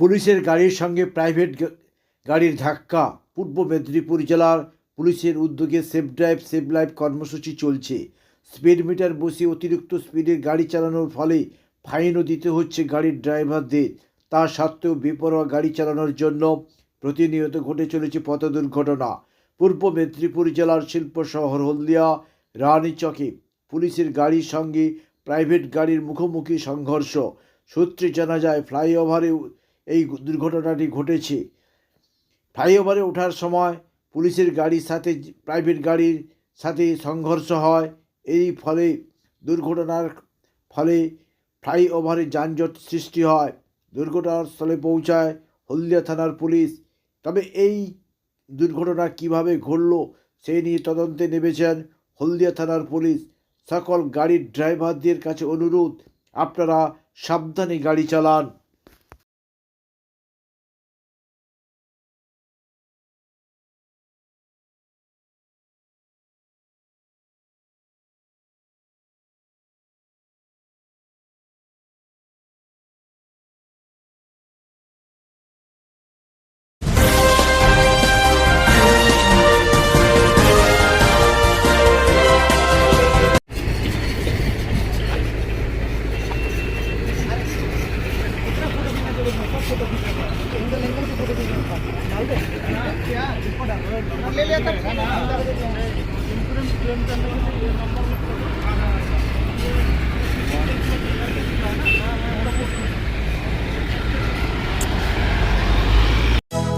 পুলিশের গাড়ির সঙ্গে প্রাইভেট গাড়ির ধাক্কা। পূর্ব মেদিনীপুর জেলার পুলিশের উদ্যোগে সেফ ড্রাইভ সেভ লাইফ কর্মসূচি চলছে। স্পিড মিটার বসিয়ে অতিরিক্ত স্পিডে গাড়ি চালানোর ফলে ফাইনও দিতে হচ্ছে গাড়ির ড্রাইভারদের। তা সত্ত্বেও বেপরোয়া গাড়ি চালানোর জন্য প্রতিনিয়ত ঘটে চলেছে পথ দুর্ঘটনা। পূর্ব মেদিনীপুর জেলার শিল্প শহর হলদিয়া রানীচকে পুলিশের গাড়ির সঙ্গে প্রাইভেট গাড়ির মুখোমুখি সংঘর্ষ। সূত্রে জানা যায়, ফ্লাইওভারে এই দুর্ঘটনাটি ঘটেছে। ফ্লাইওভারে ওঠার সময় পুলিশের গাড়ির সাথে প্রাইভেট গাড়ির সাথে সংঘর্ষ হয়। এই ফলে দুর্ঘটনার ফলে ফ্লাইওভারে যানজট সৃষ্টি হয়। দুর্ঘটনার স্থলে পৌঁছায় হলদিয়া থানার পুলিশ। তবে এই দুর্ঘটনা কিভাবে ঘটল সেই নিয়ে তদন্তে নেমেছেন হলদিয়া থানার পুলিশ। সকল গাড়ির ড্রাইভারদের কাছে অনুরোধ, আপনারা সাবধানে গাড়ি চালান।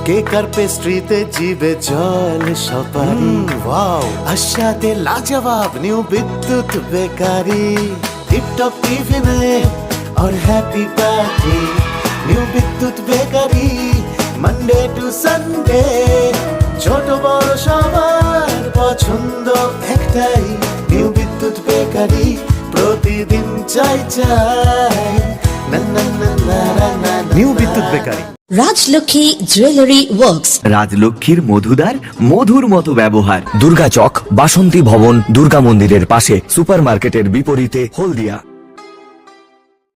কেকার পেস্ট্রিতে জিবে জল সপারি ওয়াও আশাতে লাজবাব নিউ বিদ্যুৎ বেকারি টিপটপ টিফিনে और हैप्पी पार्टी নিউ বিদ্যুৎ বেকারি মানডে টু সানডে ছোট বড় সবার পছন্দ একটাই নিউ বিদ্যুৎ বেকারি প্রতিদিন চাই চাই না না না না না নিউ বিদ্যুৎ বেকারি। রাজলক্ষ্মী জুয়েলারি ওয়ার্কস, রাজলক্ষ্মীর মধুদার মধুর মতো ব্যবহার। দুর্গা চক, বাসন্তী ভবন, দুর্গা মন্দিরের পাশে, সুপারমার্কেটের বিপরীতে, হলদিয়া।